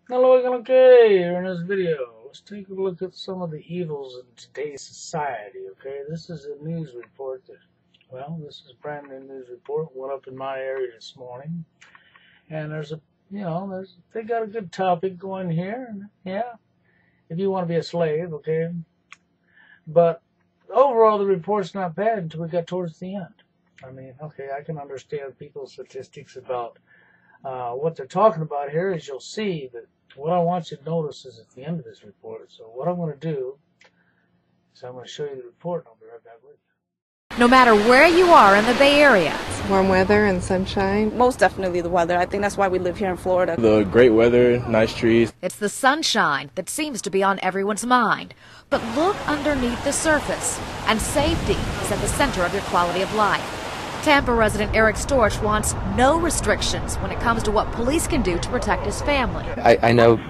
Hello again, okay, here in this video, let's take a look at some of the evils in today's society, okay? This is a news report this is a brand new news report, went up in my area this morning, and they got a good topic going here, and yeah, if you want to be a slave, okay? But overall, the report's not bad until we got towards the end. I mean, okay, I can understand people's statistics about what they're talking about here, as you'll see, but what I want you to notice is at the end of this report. So what I'm going to do is I'm going to show you the report, and I'll be right back with you. No matter where you are in the Bay Area. Warm weather and sunshine. Most definitely the weather. I think that's why we live here in Florida. The great weather, nice trees. It's the sunshine that seems to be on everyone's mind. But look underneath the surface, and safety is at the center of your quality of life. Tampa resident Eric Storch wants no restrictions when it comes to what police can do to protect his family. I know,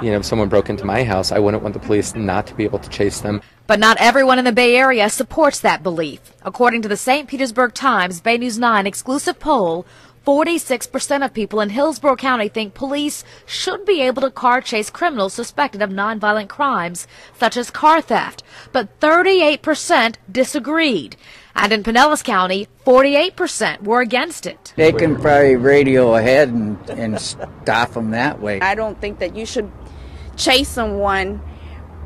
if someone broke into my house, I wouldn't want the police not to be able to chase them. But not everyone in the Bay Area supports that belief. According to the St. Petersburg Times Bay News 9 exclusive poll, 46% of people in Hillsborough County think police should be able to car chase criminals suspected of nonviolent crimes, such as car theft, but 38% disagreed. And in Pinellas County, 48% were against it. They can probably radio ahead and stop them that way. I don't think that you should chase someone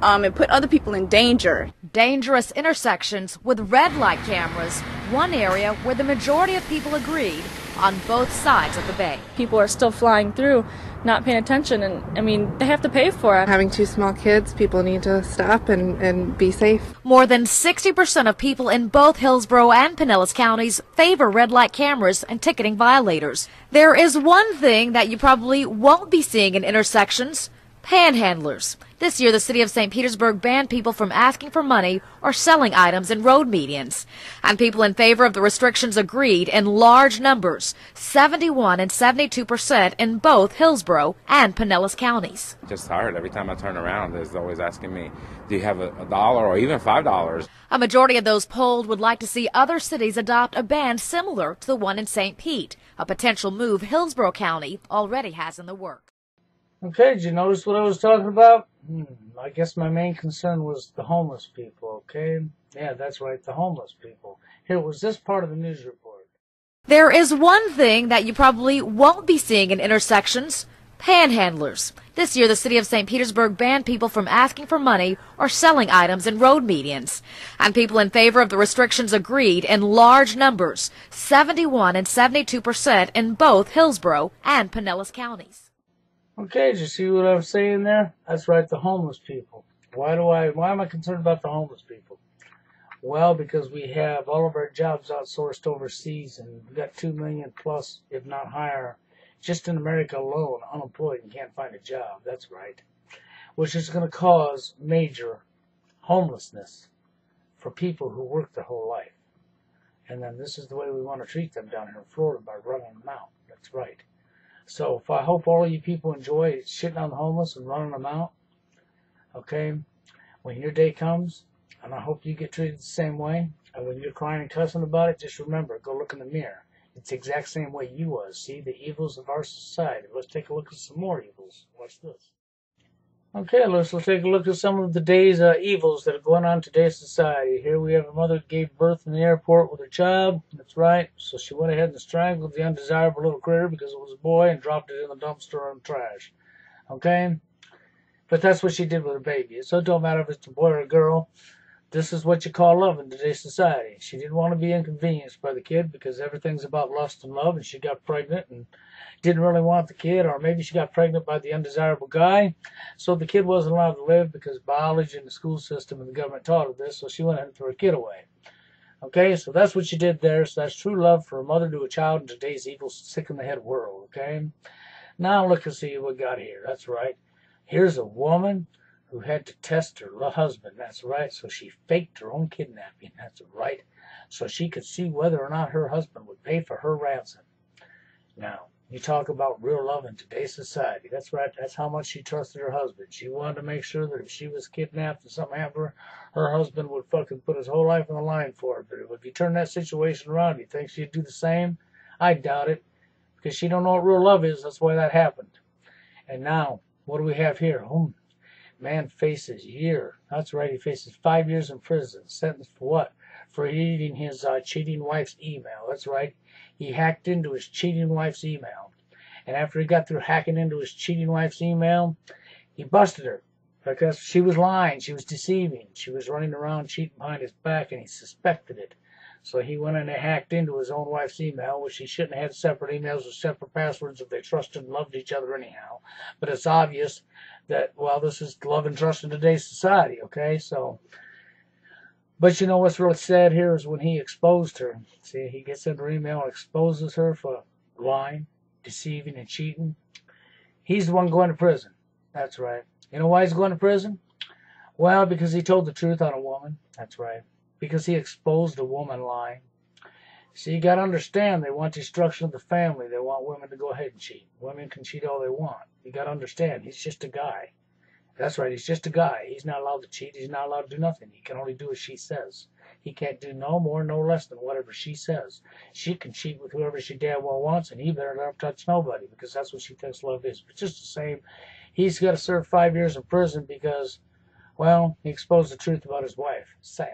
and put other people in danger. Dangerous intersections with red light cameras, one area where the majority of people agreed on both sides of the bay. People are still flying through, not paying attention, and they have to pay for it. Having two small kids, people need to stop and be safe. More than 60% of people in both Hillsborough and Pinellas counties favor red light cameras and ticketing violators. There is one thing that you probably won't be seeing in intersections: panhandlers. This year, the city of St. Petersburg banned people from asking for money or selling items in road medians. And people in favor of the restrictions agreed in large numbers, 71 and 72% in both Hillsborough and Pinellas counties. Just tired. Every time I turn around, there's always asking me, do you have a dollar or even $5? A majority of those polled would like to see other cities adopt a ban similar to the one in St. Pete, a potential move Hillsborough County already has in the works. Okay, did you notice what I was talking about? I guess my main concern was the homeless people, okay? Yeah, that's right, the homeless people. Here was this part of the news report. There is one thing that you probably won't be seeing in intersections: panhandlers. This year, the city of St. Petersburg banned people from asking for money or selling items in road medians. And people in favor of the restrictions agreed in large numbers, 71 and 72% in both Hillsborough and Pinellas counties. Okay, did you see what I'm saying there? That's right, the homeless people. Why am I concerned about the homeless people? Well, because we have all of our jobs outsourced overseas, and we've got 2 million plus, if not higher, just in America alone, unemployed and can't find a job. That's right. Which is going to cause major homelessness for people who work their whole life. And then this is the way we want to treat them down here in Florida, by running them out. That's right. So if I hope all of you people enjoy shitting on the homeless and running them out, okay, when your day comes, and I hope you get treated the same way, and when you're crying and cussing about it, just remember, go look in the mirror. It's the exact same way you was. See, the evils of our society. Let's take a look at some more evils. Watch this. Okay, let's take a look at some of today's evils that are going on in today's society. Here we have a mother who gave birth in the airport with her child. That's right. So she went ahead and strangled the undesirable little critter because it was a boy and dropped it in the dumpster in the trash. Okay? But that's what she did with her baby. So it don't matter if it's a boy or a girl. This is what you call love in today's society. She didn't want to be inconvenienced by the kid because everything's about lust and love, and she got pregnant and didn't really want the kid, or maybe she got pregnant by the undesirable guy, so the kid wasn't allowed to live because biology and the school system and the government taught her this, so she went ahead and threw her kid away. Okay, so that's what she did there. So that's true love for a mother to a child in today's evil, sick-in-the-head world, okay? Now look and see what we got here. That's right. Here's a woman who had to test her husband. That's right. So she faked her own kidnapping. That's right. So she could see whether or not her husband would pay for her ransom. Now, you talk about real love in today's society. That's right. That's how much she trusted her husband. She wanted to make sure that if she was kidnapped and something happened to her, her husband would fucking put his whole life on the line for her. But if you turn that situation around, you think she'd do the same? I doubt it. Because she don't know what real love is. That's why that happened. And now, What do we have here? Oh, man faces year. That's right, he faces 5 years in prison. Sentenced for what? For reading his cheating wife's email. That's right. He hacked into his cheating wife's email. And after he got through hacking into his cheating wife's email, he busted her. Because she was lying. She was deceiving. She was running around cheating behind his back, and he suspected it. So he went in and hacked into his own wife's email, which he shouldn't have had separate emails with separate passwords if they trusted and loved each other anyhow. But it's obvious that, well, this is love and trust in today's society, okay? So, but you know what's really sad here is when he exposed her. See, he gets into her email and exposes her for lying, deceiving, and cheating. He's the one going to prison. That's right. You know why he's going to prison? Well, because he told the truth on a woman. That's right. Because he exposed a woman lying. See, you got to understand, they want destruction of the family. They want women to go ahead and cheat. Women can cheat all they want. You got to understand, he's just a guy. That's right, he's just a guy. He's not allowed to cheat. He's not allowed to do nothing. He can only do as she says. He can't do no more, no less than whatever she says. She can cheat with whoever she damn well wants, and he better not touch nobody, because that's what she thinks love is. But just the same, he's got to serve 5 years in prison because, well, he exposed the truth about his wife. Sad.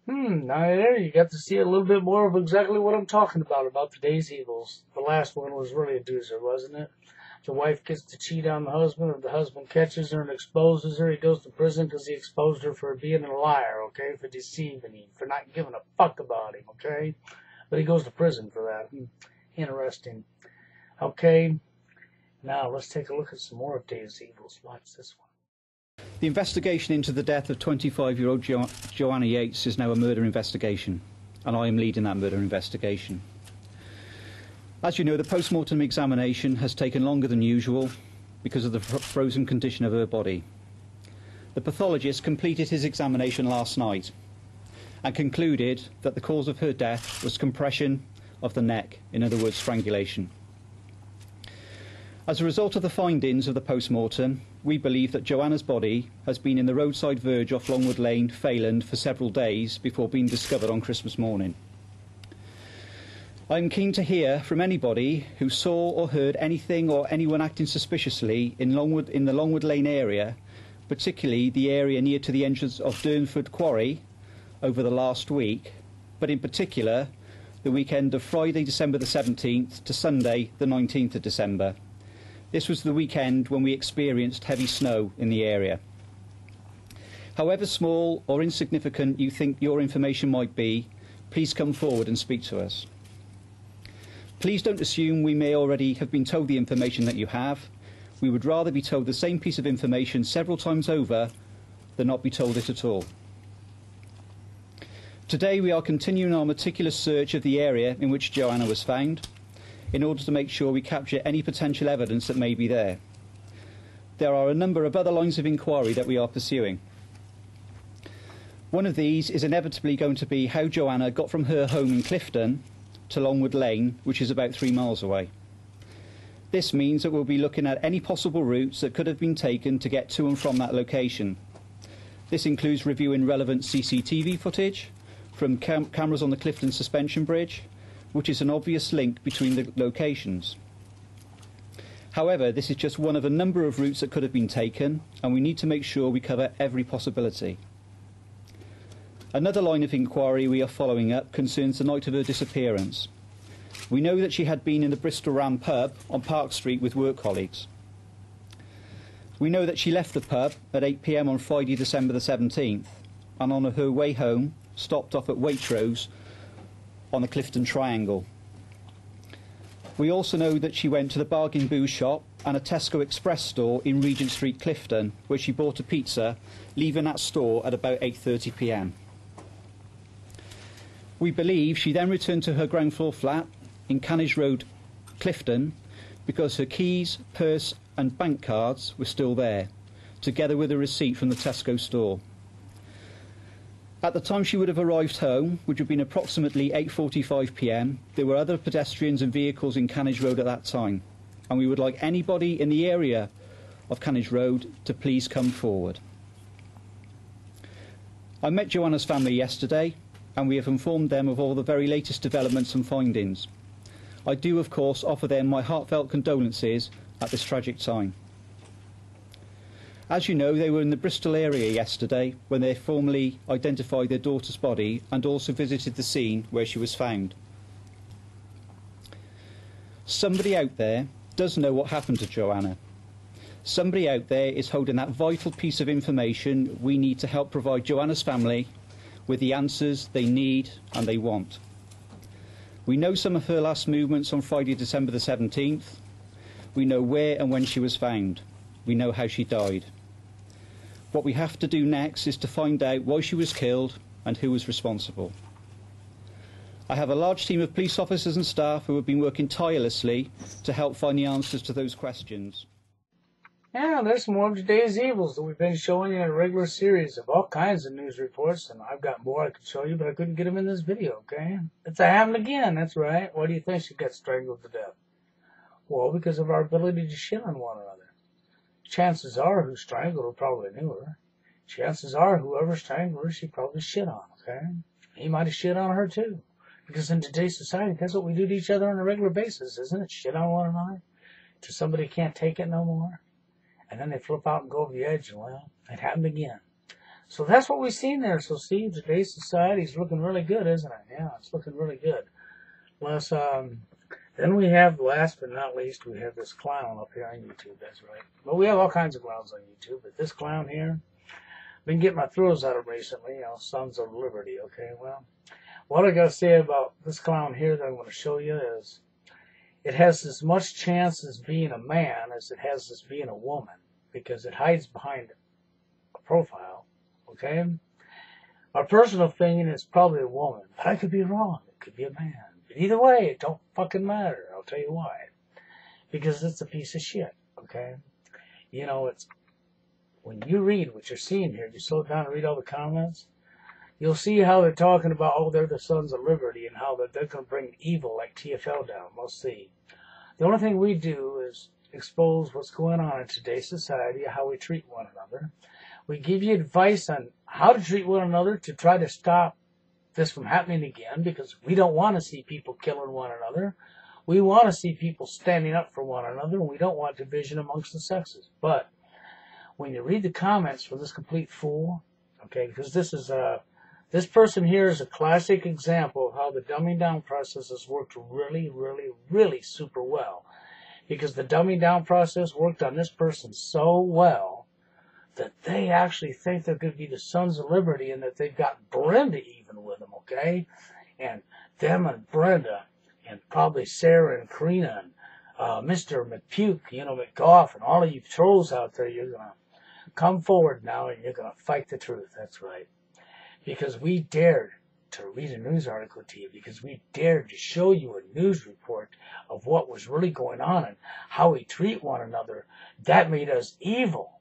Now there you got to see a little bit more of exactly what I'm talking about today's evils. The last one was really a doozer, wasn't it? The wife gets to cheat on the husband, or the husband catches her and exposes her. He goes to prison because he exposed her for being a liar, okay, for deceiving him, for not giving a fuck about him, okay? But he goes to prison for that. Interesting. Okay, now let's take a look at some more of today's evils. Watch this one. The investigation into the death of 25-year-old Joanna Yeates is now a murder investigation, and I am leading that murder investigation. As you know, the post-mortem examination has taken longer than usual because of the frozen condition of her body. The pathologist completed his examination last night and concluded that the cause of her death was compression of the neck, in other words, strangulation. As a result of the findings of the post-mortem, we believe that Joanna's body has been in the roadside verge off Longwood Lane, Fayland, for several days before being discovered on Christmas morning. I am keen to hear from anybody who saw or heard anything or anyone acting suspiciously in the Longwood Lane area, particularly the area near to the entrance of Durnford Quarry over the last week, but in particular the weekend of Friday, December the 17th to Sunday, the 19th of December. This was the weekend when we experienced heavy snow in the area. However small or insignificant you think your information might be, please come forward and speak to us. Please don't assume we may already have been told the information that you have. We would rather be told the same piece of information several times over than not be told it at all. Today we are continuing our meticulous search of the area in which Joanna was found, in order to make sure we capture any potential evidence that may be there. There are a number of other lines of inquiry that we are pursuing. One of these is inevitably going to be how Joanna got from her home in Clifton to Longwood Lane, which is about 3 miles away. This means that we'll be looking at any possible routes that could have been taken to get to and from that location. This includes reviewing relevant CCTV footage from cameras on the Clifton Suspension Bridge, which is an obvious link between the locations. However, this is just one of a number of routes that could have been taken, and we need to make sure we cover every possibility. Another line of inquiry we are following up concerns the night of her disappearance. We know that she had been in the Bristol Ram pub on Park Street with work colleagues. We know that she left the pub at 8 p.m. on Friday, December the 17th, and on her way home stopped off at Waitrose on the Clifton Triangle. We also know that she went to the Bargain Booze shop and a Tesco Express store in Regent Street, Clifton, where she bought a pizza, leaving that store at about 8:30 p.m. We believe she then returned to her ground floor flat in Canage Road, Clifton, because her keys, purse and bank cards were still there, together with a receipt from the Tesco store. At the time she would have arrived home, which would have been approximately 8:45 p.m, there were other pedestrians and vehicles in Canage Road at that time, and we would like anybody in the area of Canage Road to please come forward. I met Joanna's family yesterday, and we have informed them of all the very latest developments and findings. I do, of course, offer them my heartfelt condolences at this tragic time. As you know, they were in the Bristol area yesterday when they formally identified their daughter's body and also visited the scene where she was found. Somebody out there does know what happened to Joanna. Somebody out there is holding that vital piece of information we need to help provide Joanna's family with the answers they need and they want. We know some of her last movements on Friday, December the 17th. We know where and when she was found. We know how she died. What we have to do next is to find out why she was killed and who was responsible. I have a large team of police officers and staff who have been working tirelessly to help find the answers to those questions. Yeah, there's more of today's evils that we've been showing in a regular series of all kinds of news reports, and I've got more I could show you, but I couldn't get them in this video, okay? It's happened again, that's right. Why do you think she got strangled to death? Well, because of our ability to shit on one another. Chances are who strangled her probably knew her. Chances are whoever strangled her she probably shit on, okay? He might have shit on her too. Because in today's society, that's what we do to each other on a regular basis, isn't it? Shit on one another till somebody can't take it no more. And then they flip out and go over the edge, and well, it happened again. So that's what we've seen there. So see, today's society is looking really good, isn't it? Yeah, it's looking really good. Plus, then we have, last but not least, we have this clown up here on YouTube, that's right. But we have all kinds of clowns on YouTube, but this clown here, I've been getting my throws out of recently, you know, Sons of Liberty, okay? Well, what I got to say about this clown here that I'm going to show you is, it has as much chance as being a man as it has as being a woman, because it hides behind a profile, okay? Our personal opinion is probably a woman, but I could be wrong. It could be a man. But either way, it don't fucking matter. I'll tell you why. Because it's a piece of shit, okay? You know, it's, when you read what you're seeing here, you slow down and read all the comments, you'll see how they're talking about, oh, they're the Sons of Liberty, and how they're going to bring evil like TFL down. We'll see. The only thing we do is expose what's going on in today's society, how we treat one another. We give you advice on how to treat one another to try to stop this from happening again, because we don't want to see people killing one another. We want to see people standing up for one another, and we don't want division amongst the sexes. But when you read the comments from this complete fool, okay, because this is this person here is a classic example of how the dumbing down process has worked really, really, really super well. Because the dumbing down process worked on this person so well that they actually think they're going to be the Sons of Liberty, and that they've got Brenda even with them, okay? And them and Brenda, and probably Sarah and Karina, and Mr. McPuke, you know, McGough, and all of you trolls out there, you're going to come forward now and you're going to fight the truth. That's right. Because we dared to read a news article to you, because we dared to show you a news report of what was really going on and how we treat one another. That made us evil,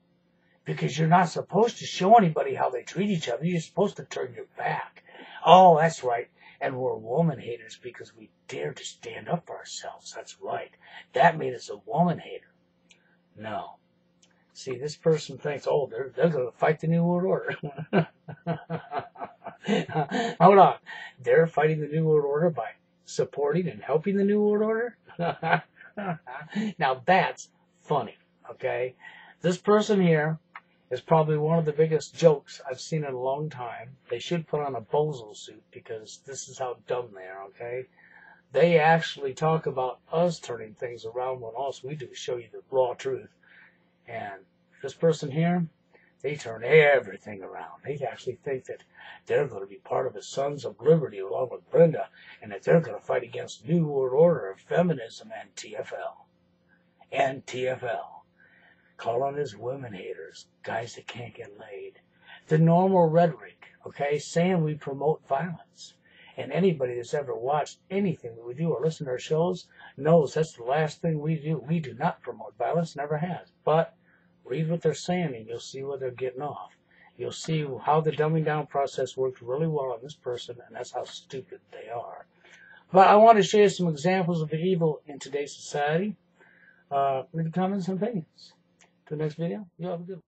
because you're not supposed to show anybody how they treat each other. You're supposed to turn your back. Oh, that's right. And we're woman haters because we dared to stand up for ourselves. That's right. That made us a woman hater. No. See, this person thinks, oh, they're going to fight the New World Order. Hold on. They're fighting the New World Order by supporting and helping the New World Order? Now that's funny, okay? This person here is probably one of the biggest jokes I've seen in a long time. They should put on a bozo suit, because this is how dumb they are, okay? They actually talk about us turning things around when all we do is show you the raw truth. And this person here, they turn everything around. They actually think that they're going to be part of the Sons of Liberty along with Brenda, and that they're going to fight against New World Order, feminism, and TFL. And TFL. Calling us women haters, guys that can't get laid. The normal rhetoric, okay, saying we promote violence. And anybody that's ever watched anything that we do or listened to our shows knows that's the last thing we do. We do not promote violence, never has. But read what they're saying, and you'll see what they're getting off. You'll see how the dumbing down process worked really well on this person, and that's how stupid they are. But I want to show you some examples of the evil in today's society. Read the comments and opinions. To the next video, you have a good one.